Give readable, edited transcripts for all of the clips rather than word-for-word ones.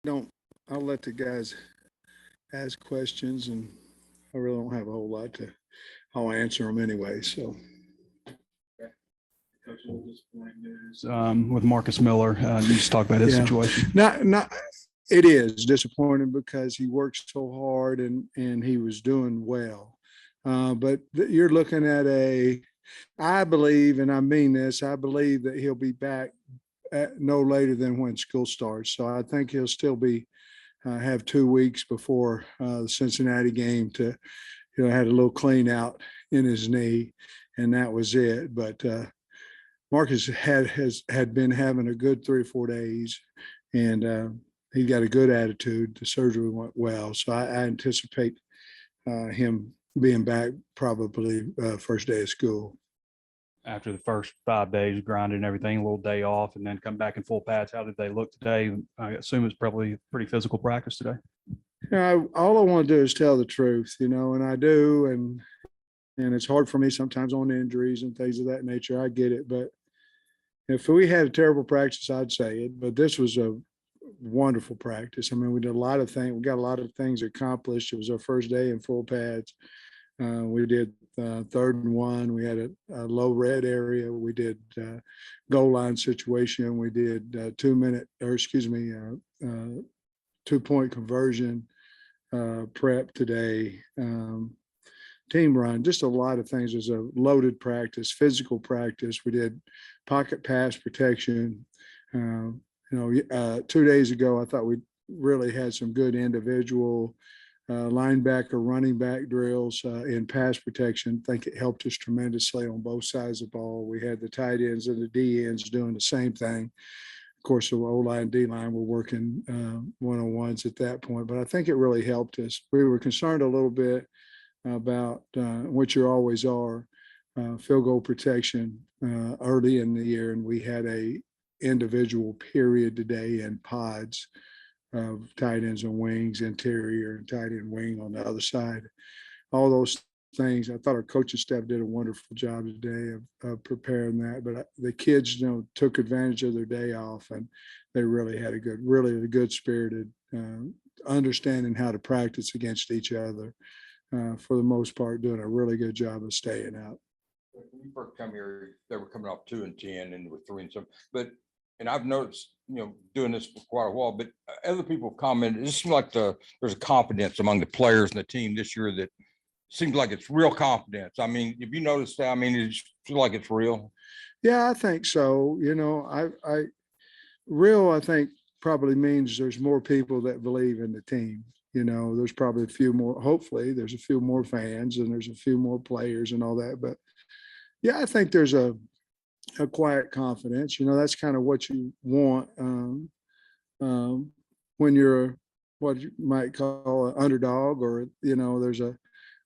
don't. I'll let the guys ask questions, and I really don't have a whole lot to. I'll answer them anyway. So Coach, a little disappointing news with Marcus Miller. You just talk about his situation. not. It is disappointing because he worked so hard and he was doing well. But you're looking at I believe, and I mean this, I believe that he'll be back no later than when school starts. So I think he'll still be have 2 weeks before the Cincinnati game to, had a little clean out in his knee, and that was it. But Marcus had been having a good 3 or 4 days, and he got a good attitude. The surgery went well, so I anticipate him being back probably first day of school. After the first 5 days grinding everything, a little day off, and then come back in full pads, how did they look today? I assume it's probably pretty physical practice today. All I want to do is tell the truth, and I do, and it's hard for me sometimes on injuries and things of that nature. I get it, but if we had a terrible practice, I'd say it. But this was a wonderful practice. I mean, we did a lot of things. We got a lot of things accomplished. It was our first day in full pads. We did 3rd and 1. We had a low red area. We did goal line situation. We did 2-point conversion prep today. Team run, just a lot of things. There's a loaded practice, physical practice. We did pocket pass protection. 2 days ago, I thought we really had some good individual linebacker, running back drills in pass protection. I think it helped us tremendously on both sides of the ball. We had the tight ends and the D ends doing the same thing. Of course, the O-line and D-line were working one-on-ones at that point, but I think it really helped us. We were concerned a little bit about what you always are, field goal protection early in the year, and we had a individual period today in pods of tight ends and wings, interior and tight end wing on the other side. All those things, I thought our coaching staff did a wonderful job today of preparing that. But the kids, took advantage of their day off, and they really had a good spirited understanding how to practice against each other. For the most part, doing a really good job of staying out. When you first come here, they were coming off 2-10 and were 3-7. And I've noticed, doing this for quite a while, but other people have commented, it seems like there's a confidence among the players and the team this year that seems like it's real confidence. I mean, have you noticed that? I mean, it feels like it's real. Yeah, I think so. I think probably means there's more people that believe in the team. There's probably a few more, hopefully there's a few more fans and there's a few more players and all that. But yeah, I think there's a quiet confidence. That's kind of what you want when you're what you might call an underdog, or, there's a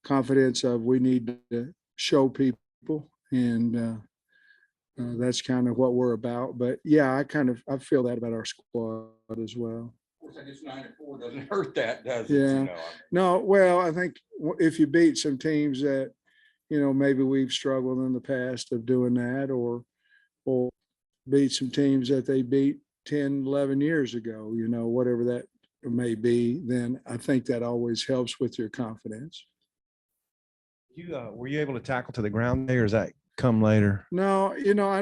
confidence of we need to show people, and that's kind of what we're about. But yeah, I feel that about our squad as well. Of course, I guess 9-4 doesn't hurt that, does it? Yeah. No, well, I think if you beat some teams that, maybe we've struggled in the past of doing that, or beat some teams that they beat 10, 11 years ago, whatever that may be, then I think that always helps with your confidence. Were you able to tackle to the ground there, or does that come later? No, I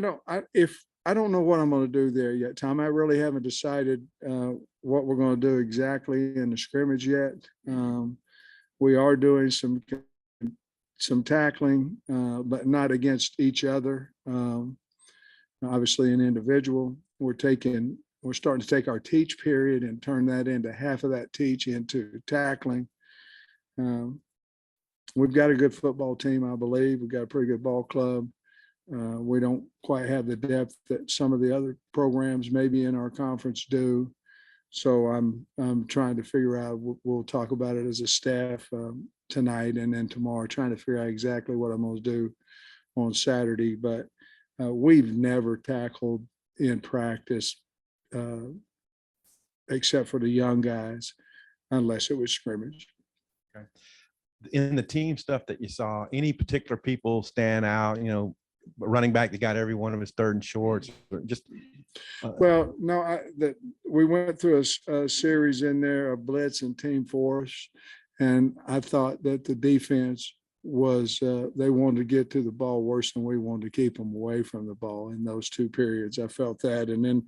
don't know what I'm going to do there yet, Tom. I really haven't decided what we're going to do exactly in the scrimmage yet. We are doing some tackling, but not against each other. Obviously, an individual. We're starting to take our teach period and turn that into half of that teach into tackling. We've got a good football team, I believe. We've got a pretty good ball club. We don't quite have the depth that some of the other programs maybe in our conference do. So I'm trying to figure out, we'll talk about it as a staff tonight and then tomorrow, trying to figure out exactly what I'm going to do on Saturday. But we've never tackled in practice except for the young guys, unless it was scrimmage. Okay. In the team stuff that you saw, any particular people stand out, running back that got every one of his third and shorts, or just Well, no, we went through a series in there of blitz and team force. And I thought that the defense was, they wanted to get to the ball worse than we wanted to keep them away from the ball in those two periods. I felt that. And then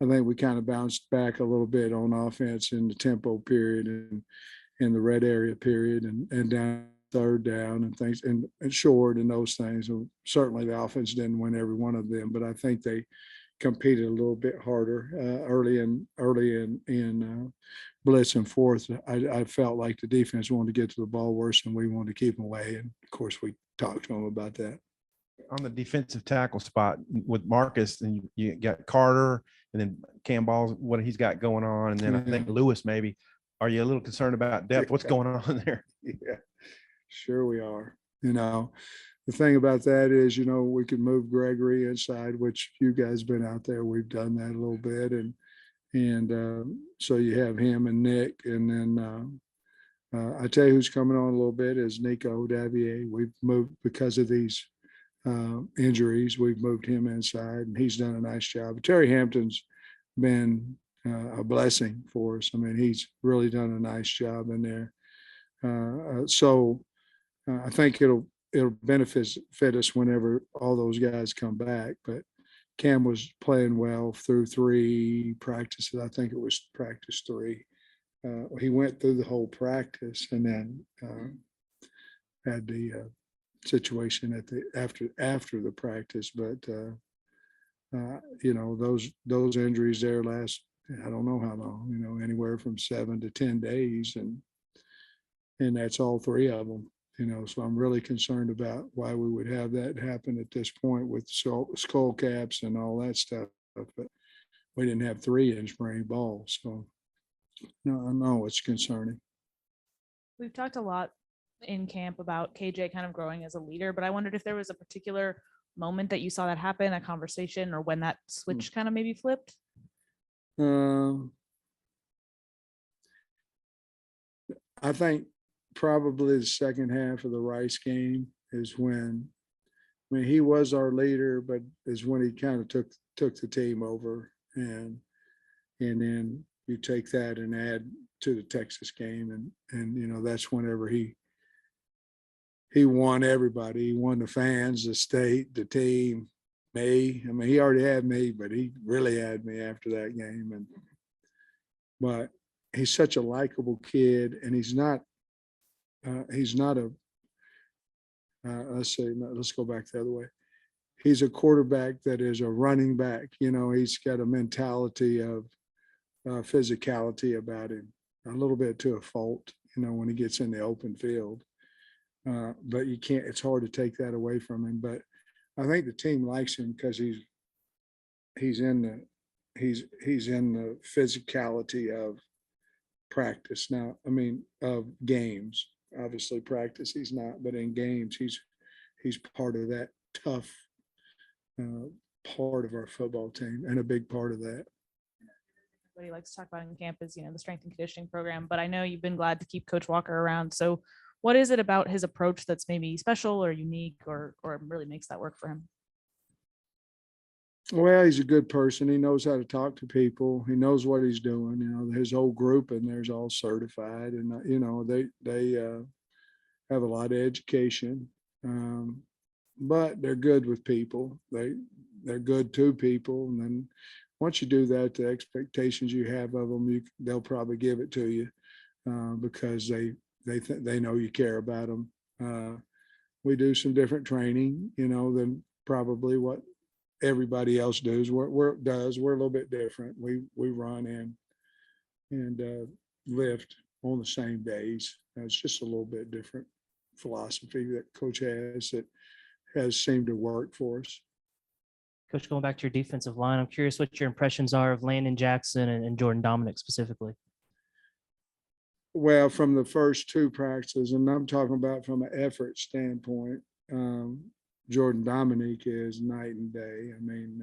I think we kind of bounced back a little bit on offense in the tempo period and in the red area period and down third down and things and short and those things. And certainly the offense didn't win every one of them, but I think they competed a little bit harder early in blitz and fourth. I felt like the defense wanted to get to the ball worse than we wanted to keep them away. And of course we talked to them about that. on the defensive tackle spot with Marcus, and you got Carter and then Cam Ball's what he's got going on. And then I think Lewis, maybe. Are you a little concerned about depth? What's going on there? Yeah, sure we are. The thing about that is, we could move Gregory inside, which you guys been out there. We've done that a little bit. And so you have him and Nick. And then I tell you who's coming on a little bit is Nico Davier. We've moved because of these injuries. We've moved him inside and he's done a nice job. Terry Hampton's been a blessing for us. I mean, he's really done a nice job in there. So I think it'll benefit us whenever all those guys come back. But Cam was playing well through 3 practices. I think it was practice 3. He went through the whole practice and then had the situation at the after the practice. But those injuries there last, I don't know how long, anywhere from 7 to 10 days, and that's all 3 of them. So I'm really concerned about why we would have that happen at this point with skull caps and all that stuff. But we didn't have 3 in spring ball. So no, it's concerning. We've talked a lot in camp about KJ kind of growing as a leader, but I wondered if there was a particular moment that you saw that happen, a conversation, or when that switch kind of maybe flipped. I think probably the second half of the Rice game is when, he was our leader, but is when he kind of took the team over, and then you take that and add to the Texas game, and that's whenever he won everybody. He won the fans, the state, the team, me. I mean, he already had me, but he really had me after that game. But he's such a likable kid, and he's not a, let's go back the other way. He's a quarterback that is a running back. He's got a mentality of physicality about him, a little bit to a fault, when he gets in the open field. But you can't, it's hard to take that away from him. But I think the team likes him because he's in the physicality of practice now. I mean, of games. Obviously practice he's not, but in games he's part of that tough part of our football team, and a big part of that. What he likes to talk about in camp is, the strength and conditioning program, but I know you've been glad to keep Coach Walker around. So what is it about his approach that's maybe special or unique or really makes that work for him? Well, he's a good person. He knows how to talk to people. He knows what he's doing. His whole group and there's all certified, and they have a lot of education, but they're good with people. They're good to people, and then once you do that, the expectations you have of them, they'll probably give it to you because they know you care about them. We do some different training, than probably what everybody else does. We're a little bit different. We run and lift on the same days. It's just a little bit different philosophy that Coach has that has seemed to work for us. Coach, going back to your defensive line, I'm curious what your impressions are of Landon Jackson and Jordan Dominic specifically. Well, from the first 2 practices, and I'm talking about from an effort standpoint, Jordan Dominic is night and day. I mean,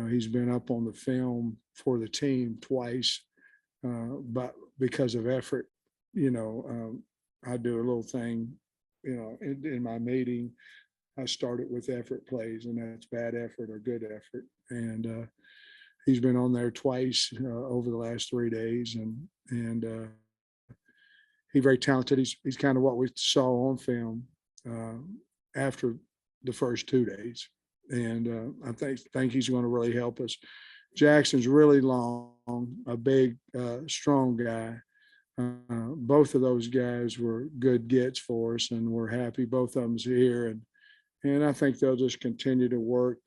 he's been up on the film for the team twice, but because of effort, I do a little thing, in my meeting. I started with effort plays, and that's bad effort or good effort. And he's been on there twice over the last 3 days, and he's very talented. He's kind of what we saw on film after the first 2 days, and I think he's going to really help us. Jackson's really long, a big, strong guy. Both of those guys were good gets for us, and we're happy both of them's here. And I think they'll just continue to work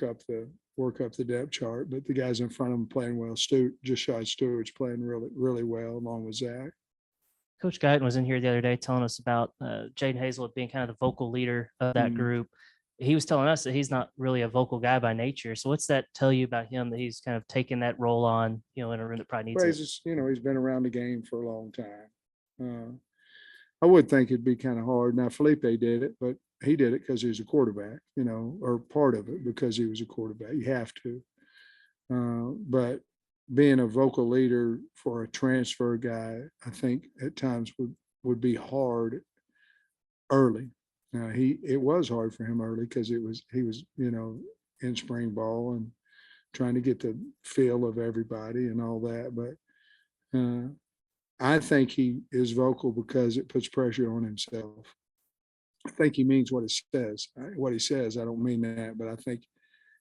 up the depth chart. But the guys in front of them playing well. Jashad Stewart's playing really, really well along with Zach. Coach Guyton was in here the other day telling us about Jaden Hazelwood being kind of the vocal leader of that group. He was telling us that he's not really a vocal guy by nature. So what's that tell you about him, that he's kind of taken that role on, in a room that probably needs it? He's been around the game for a long time. I would think it'd be kind of hard. Now, Felipe did it, but he did it because he was a quarterback, or part of it because he was a quarterback. You have to. But being a vocal leader for a transfer guy, I think at times would be hard early. Now it was hard for him early because he was in spring ball and trying to get the feel of everybody and all that. But I think he is vocal because it puts pressure on himself. I think he means what he says. I don't mean that, but I think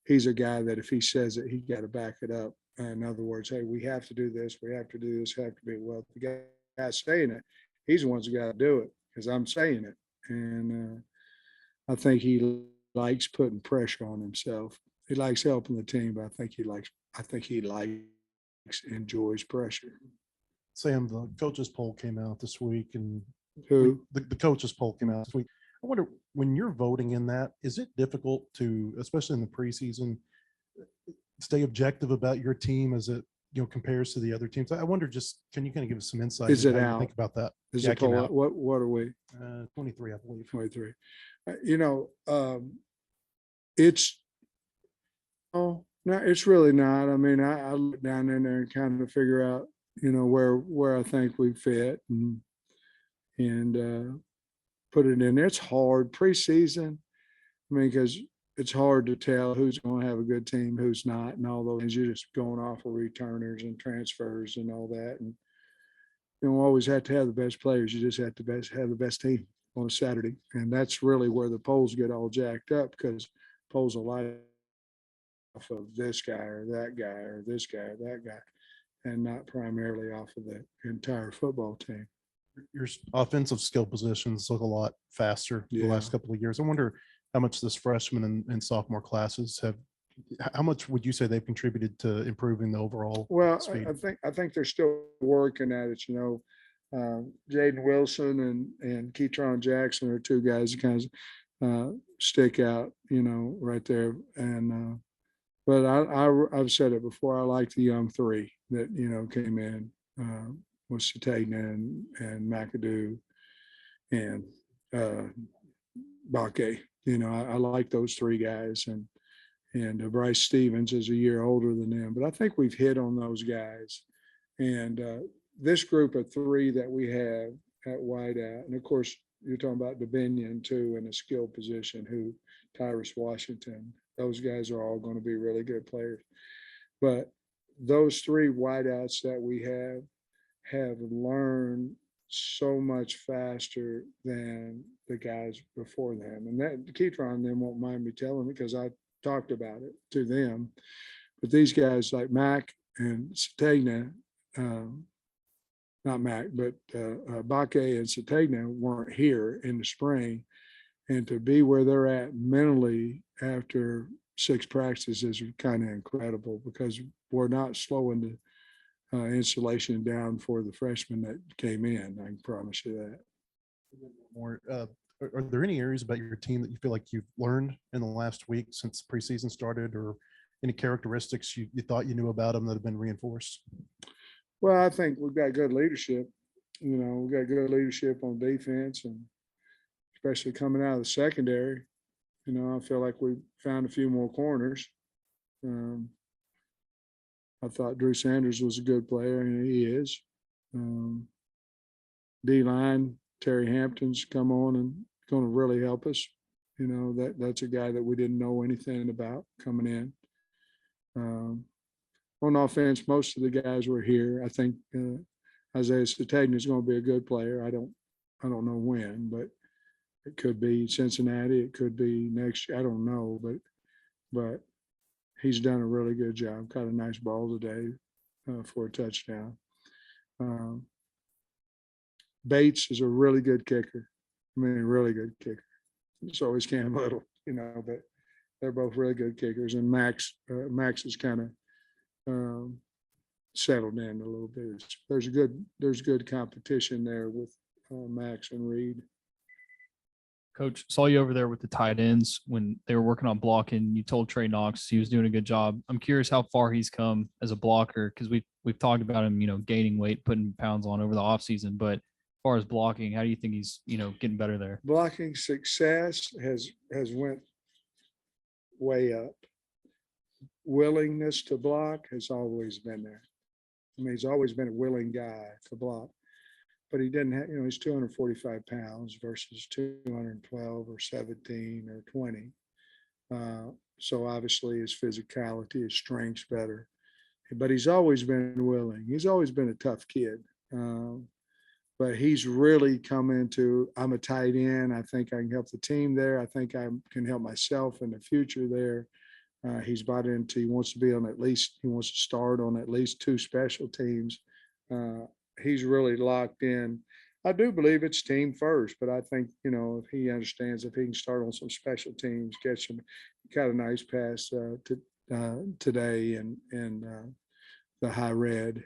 he's a guy that if he says it, he got to back it up. In other words, hey, we have to do this. We have to do this. Have to be well. The guy saying it, he's the one's who got to do it because I'm saying it. And I think he likes putting pressure on himself. He likes helping the team, but I think he enjoys pressure. Sam, the coaches poll came out this week, and Who? the coaches poll came out this week. I wonder, when you're voting in that, is it difficult to, especially in the preseason, stay objective about your team as it compares to the other teams? I wonder, just can you kind of give us some insight? Is it how you out? think about that? Is Yeah, it it came poll? out. What are we? 23, I believe. 23. It's no, it's really not. I mean, I look down in there and kind of figure out, where I think we fit and put it in there. It's hard preseason. I mean, because it's hard to tell who's going to have a good team, who's not, and all those things. You're just going off of returners and transfers and all that. And you don't always have to have the best players. You just have to have the best team on a Saturday. And that's really where the polls get all jacked up, because polls a lot off of this guy or that guy or this guy or that guy, and not primarily off of the entire football team. Your offensive skill positions look a lot faster the last couple of years. I wonder how much this freshman and sophomore classes how much would you say they've contributed to improving the overall speed? I think they're still working at it. Jaden Wilson and Keytron Jackson are two guys that kind of stick out, right there. And but I've said it before. I like the young three that came in with Satagna and McAdoo and Bakke. I like those three guys, and Bryce Stevens is a year older than them. But I think we've hit on those guys. And this group of three that we have at wideout, and of course you're talking about Dominion too in a skill position, Tyrus Washington. Those guys are all going to be really good players. But those three wideouts that we have learned so much faster than the guys before them. And that Keytron then won't mind me telling me, because I talked about it to them. But these guys like Mac and Satagna, not Mac, but Bakke and Satagna weren't here in the spring. And to be where they're at mentally after 6 practices is kind of incredible, because we're not slowing the insulation down for the freshmen that came in. I can promise you that. More, are there any areas about your team that you feel like you've learned in the last week since preseason started, or any characteristics you thought you knew about them that have been reinforced? Well, I think we've got good leadership. We've got good leadership on defense, and especially coming out of the secondary. I feel like we found a few more corners. I thought Drew Sanders was a good player, and he is. D-line, Terry Hampton's come on and going to really help us. You know, that's a guy that we didn't know anything about coming in. On offense, most of the guys were here. I think Isaiah Satagna is going to be a good player. I don't know when, but it could be Cincinnati. It could be next year. I don't know, but he's done a really good job. Caught a nice ball today for a touchdown. Bates is a really good kicker. I mean, a really good kicker. So is Cam Little, you know, but they're both really good kickers. And Max is kind of settled in a little bit. There's good competition there with Max and Reed. Coach, saw you over there with the tight ends when they were working on blocking. You told Trey Knox he was doing a good job. I'm curious how far he's come as a blocker, because we've talked about him, you know, gaining weight, putting pounds on over the offseason. But as far as blocking, how do you think he's, you know, getting better there? Blocking success has went way up. Willingness to block has always been there. I mean, he's always been a willing guy to block. But he didn't have, you know, he's 245 pounds versus 212 or 17 or 20. So obviously his physicality, his strength's better. But he's always been willing. He's always been a tough kid. But he's really come into, I'm a tight end. I think I can help the team there. I think I can help myself in the future there. He's bought into, he wants to start on at least 2 special teams. He's really locked in. I do believe it's team first, but I think, you know, if he understands, if he can start on some special teams, catch him, got a nice pass today and the high red.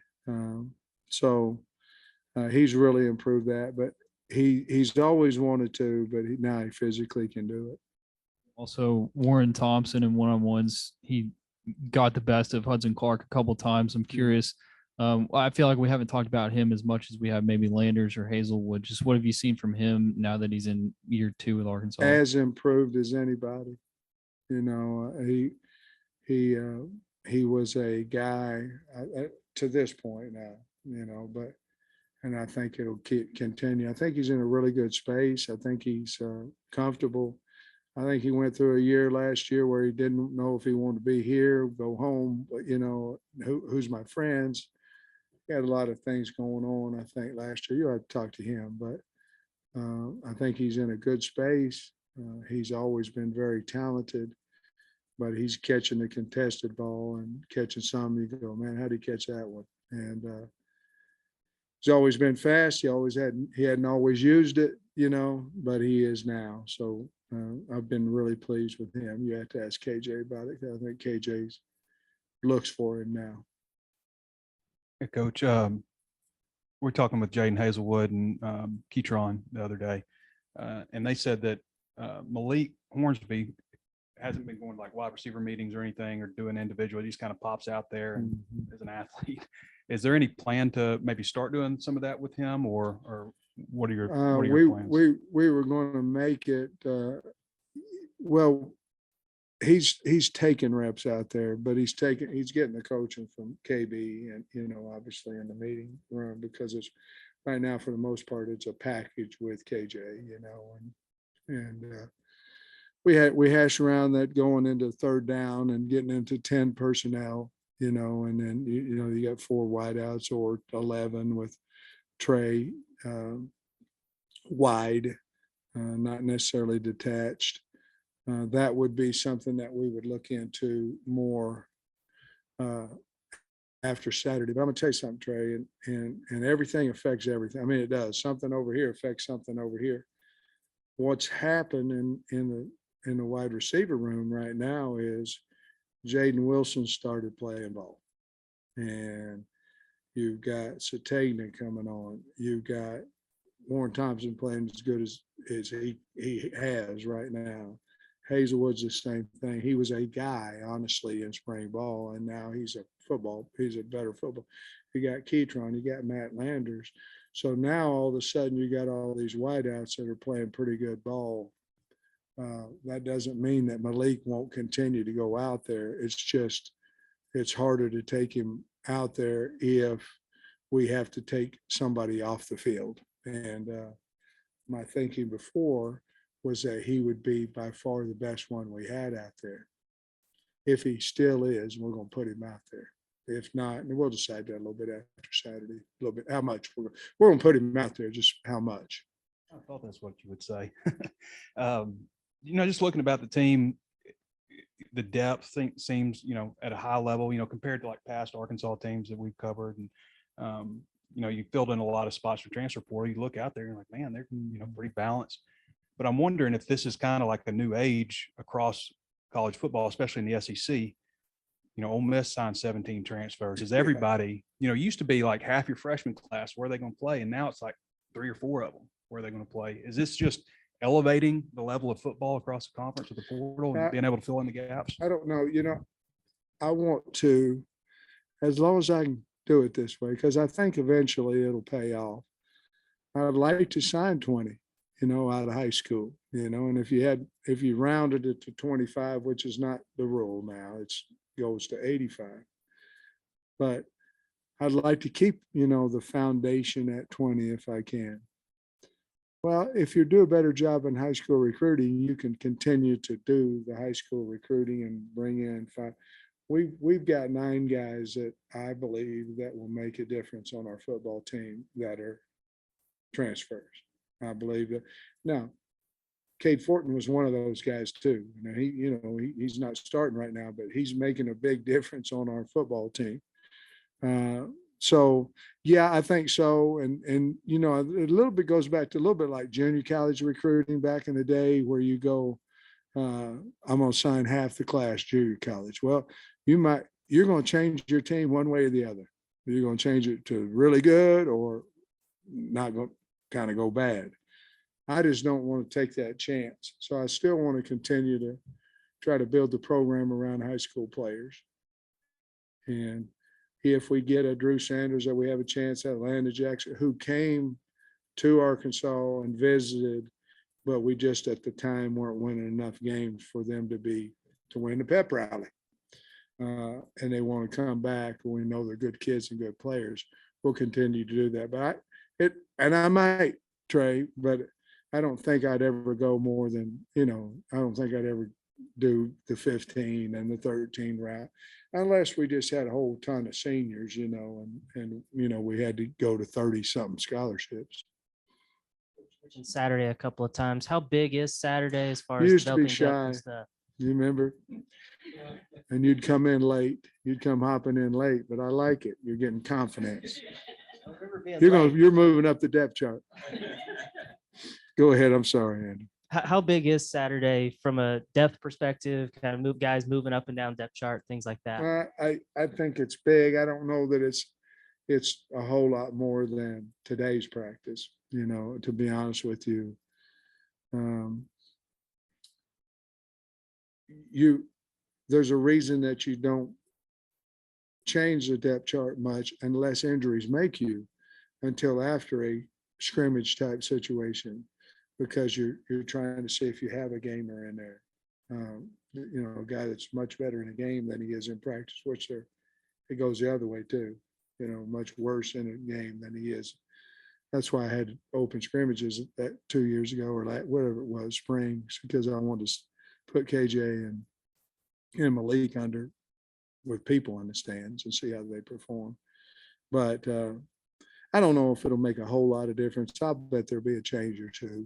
So he's really improved that, but he's always wanted to, but now he physically can do it. Also, Warren Thompson in one-on-ones, he got the best of Hudson Clark a couple times. I'm curious. I feel like we haven't talked about him as much as we have maybe Landers or Hazelwood. Just what have you seen from him now that he's in year 2 with Arkansas? As improved as anybody. You know, he was a guy to this point now, you know, and I think it'll continue. I think he's in a really good space. I think he's comfortable. I think he went through a year last year where he didn't know if he wanted to be here, go home, but, you know, who's my friends? He had a lot of things going on, I think, last year. You have to talk to him, but I think he's in a good space. He's always been very talented, but he's catching the contested ball and catching some. You go, man, how did he catch that one? And he's always been fast. He hadn't always used it, you know, but he is now. So I've been really pleased with him. You have to ask KJ about it. I think KJ's looks for him now. Hey, Coach, we're talking with Jaden Hazelwood and Keytron the other day, and they said that Malik Hornsby hasn't been going to like wide receiver meetings or anything or doing individual. He just kind of pops out there and as an athlete. Is there any plan to maybe start doing some of that with him, or what are your plans? We were going to make it. Well, he's taking reps out there, but he's getting the coaching from KB and, you know, obviously in the meeting room, because it's right now for the most part it's a package with KJ, you know, and we hashed around that going into 3rd down and getting into 10 personnel, you know, and then you know you got 4 wideouts or 11 with Trey wide, not necessarily detached. That would be something that we would look into more after Saturday. But I'm gonna tell you something, Trey, and everything affects everything. I mean, it does. Something over here affects something over here. What's happened in the wide receiver room right now is Jaden Wilson started playing ball, and you've got Satagna coming on. You've got Warren Thompson playing as good as he has right now. Hazelwood's the same thing. He was a guy, honestly, in spring ball, and now he's a better football. You got Keytron, you got Matt Landers. So now all of a sudden you got all these wideouts that are playing pretty good ball. That doesn't mean that Malik won't continue to go out there. It's just, it's harder to take him out there if we have to take somebody off the field. And my thinking before was that he would be by far the best one we had out there. If he still is, we're going to put him out there. If not, and we'll decide that a little bit after Saturday, a little bit, how much we're going to put him out there, just how much. I thought that's what you would say. Just looking about the team, the depth seems, at a high level, compared to like past Arkansas teams that we've covered. And, you filled in a lot of spots for transfer portal. You look out there, you're like, man, they're, pretty balanced. But I'm wondering if this is kind of like a new age across college football, especially in the SEC. Ole Miss signed 17 transfers. Is everybody, used to be like half your freshman class, where are they going to play? And now it's like 3 or 4 of them, where are they going to play? Is this just elevating the level of football across the conference with the portal and being able to fill in the gaps? I don't know. I want to, as long as I can do it this way, because I think eventually it'll pay off. I'd like to sign 20, out of high school, and if you rounded it to 25, which is not the rule now, goes to 85. But I'd like to keep, the foundation at 20 if I can. Well, if you do a better job in high school recruiting, you can continue to do the high school recruiting and bring in 5. We've got 9 guys that I believe that will make a difference on our football team that are transfers. I believe that. Now, Cade Fortin was one of those guys too. He's not starting right now, but he's making a big difference on our football team. So yeah, I think so. And a little bit goes back to a little bit like junior college recruiting back in the day, where you go, I'm going to sign half the class junior college. Well, you're going to change your team one way or the other. You're going to change it to really good or not going to kind of go bad. I just don't want to take that chance. So I still want to continue to try to build the program around high school players. And if we get a Drew Sanders, that we have a chance at Atlanta Jackson, who came to Arkansas and visited, but we just at the time weren't winning enough games for them to win the pep rally. And they want to come back. We know they're good kids and good players. We'll continue to do that. But I might, Trey, but I don't think I'd ever go more than, I don't think I'd ever do the 15 and the 13 route, unless we just had a whole ton of seniors, and we had to go to 30 something scholarships. Mentioned Saturday a couple of times. How big is Saturday as far as Used to be developing depth and shy. stuff? You remember? And you'd come in late. You'd come hopping in late, but I like it. You're getting confidence. You're moving up the depth chart. Go ahead. I'm sorry, Andy. How big is Saturday from a depth perspective? Kind of guys moving up and down depth chart, things like that. I think it's big. I don't know that it's a whole lot more than today's practice, to be honest with you. There's a reason that you don't change the depth chart much unless injuries make you until after a scrimmage type situation, because you're trying to see if you have a gamer in there, a guy that's much better in a game than he is in practice, which it goes the other way too, much worse in a game than he is. That's why I had open scrimmages that 2 years ago or whatever it was, spring, because I wanted to put KJ and Malik under with people in the stands and see how they perform. But I don't know if it'll make a whole lot of difference. I'll bet there'll be a change or two,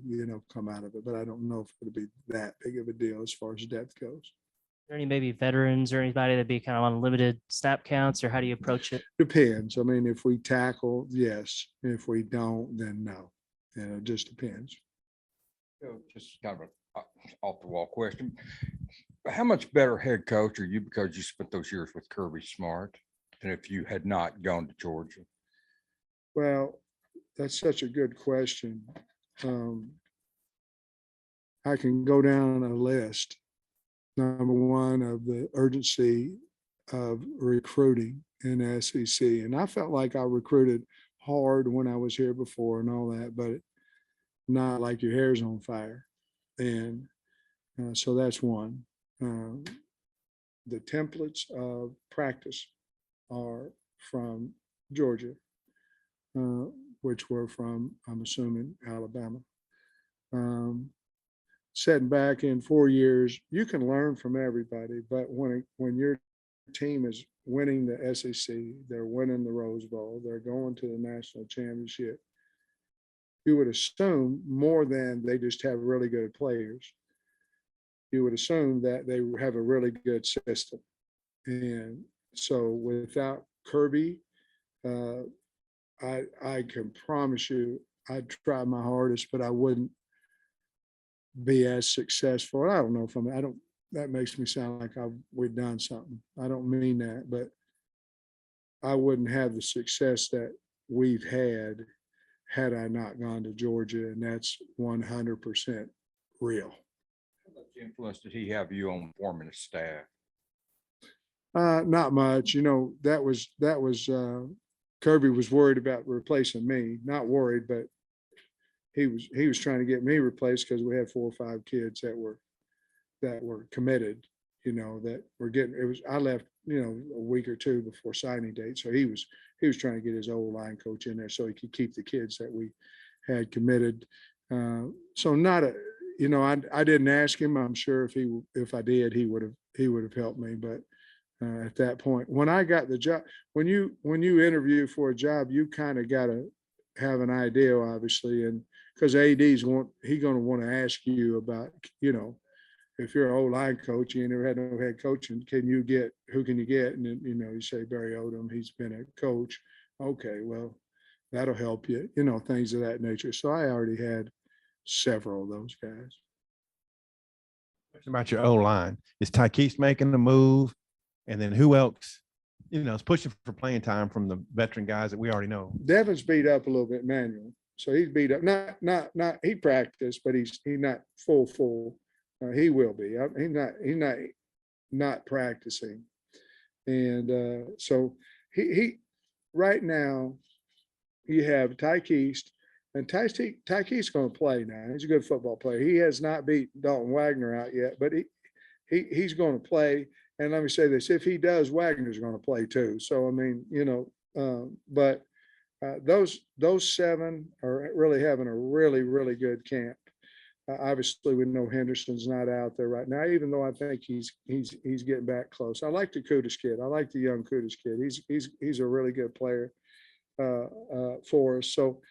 come out of it, but I don't know if it'll be that big of a deal as far as depth goes. Are there any maybe veterans or anybody that'd be kind of on limited snap counts, or how do you approach it? Depends. I mean, if we tackle, yes. If we don't, then no. It just depends. Just kind of an off the wall question. How much better head coach are you because you spent those years with Kirby Smart than if you had not gone to Georgia? Well, that's such a good question. I can go down a list. Number one, of the urgency of recruiting in SEC. And I felt like I recruited hard when I was here before and all that, but not like your hair's on fire. And so that's one. The templates of practice are from Georgia, which were from, I'm assuming, Alabama. setting back in 4 years, you can learn from everybody, but when your team is winning the SEC, they're winning the Rose Bowl, they're going to the national championship, you would assume more than they just have really good players. You would assume that they have a really good system. And so without Kirby, I can promise you, I'd try my hardest, but I wouldn't be as successful. I don't know if that makes me sound like we've done something. I don't mean that, but I wouldn't have the success that we've had I not gone to Georgia, and that's 100% real. How much influence did he have you on forming a staff? Not much. That was Kirby was worried about replacing me. Not worried, but he was trying to get me replaced because we had 4 or 5 kids that were committed, that were getting, I left, a week or 2 before signing date. So he was trying to get his old line coach in there so he could keep the kids that we had committed. So not I didn't ask him. I'm sure if I did, he would have helped me. But at that point, when I got the job, when you interview for a job, you kind of got to have an idea, obviously, and because AD's going to want to ask you about, if you're an old line coach, you never had no head coaching, who can you get? And then, you say Barry Odom, he's been a coach. Okay, well, that'll help you, things of that nature. So I already had several of those guys. Question about your O-line. Is Tykees making the move? And then who else, is pushing for playing time from the veteran guys that we already know? Devin's beat up a little bit, Manuel. So he's beat up. Not. He practiced, but he's not full. He will be. He's not practicing, and so he right now you have Tykees, and Tykees going to play now. He's a good football player. He has not beat Dalton Wagner out yet, but he's going to play. And let me say this: if he does, Wagner's going to play too. So I mean, but those 7 are really having a really, really good camp. Obviously, we know Henderson's not out there right now, even though I think he's getting back close. I like the Kudus kid. I like the young Kudus kid. He's a really good player for us. So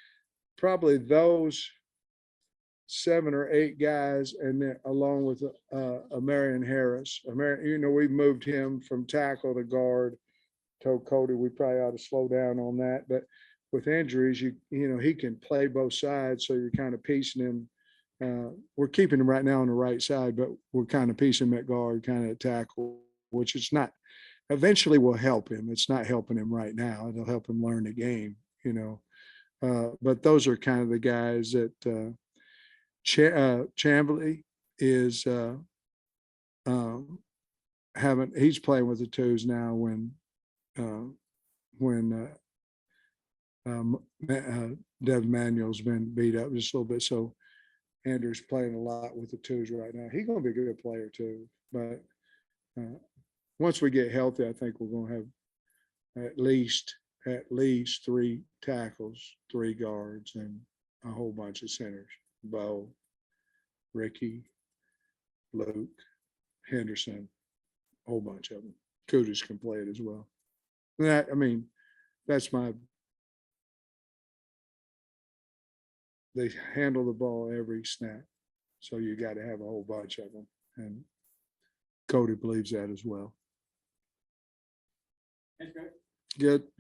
probably those 7 or 8 guys, and then along with Marion Harris. We moved him from tackle to guard. Told Cody we probably ought to slow down on that, but with injuries, he can play both sides, so you're kind of piecing him. We're keeping him right now on the right side, but we're kind of piecing him at guard, kind of at tackle, which is not. Eventually, will help him. It's not helping him right now. It'll help him learn the game, But those are kind of the guys that. Chamberlain is he's playing with the 2s now when Dev Manuel's been beat up just a little bit. So Andrew's playing a lot with the 2s right now. He's going to be a good player too. But once we get healthy, I think we're going to have at least 3 tackles, 3 guards, and a whole bunch of centers. Bo, Ricky, Luke, Henderson, a whole bunch of them. Kudus can play it as well. They handle the ball every snap. So you got to have a whole bunch of them. And Cody believes that as well. Good.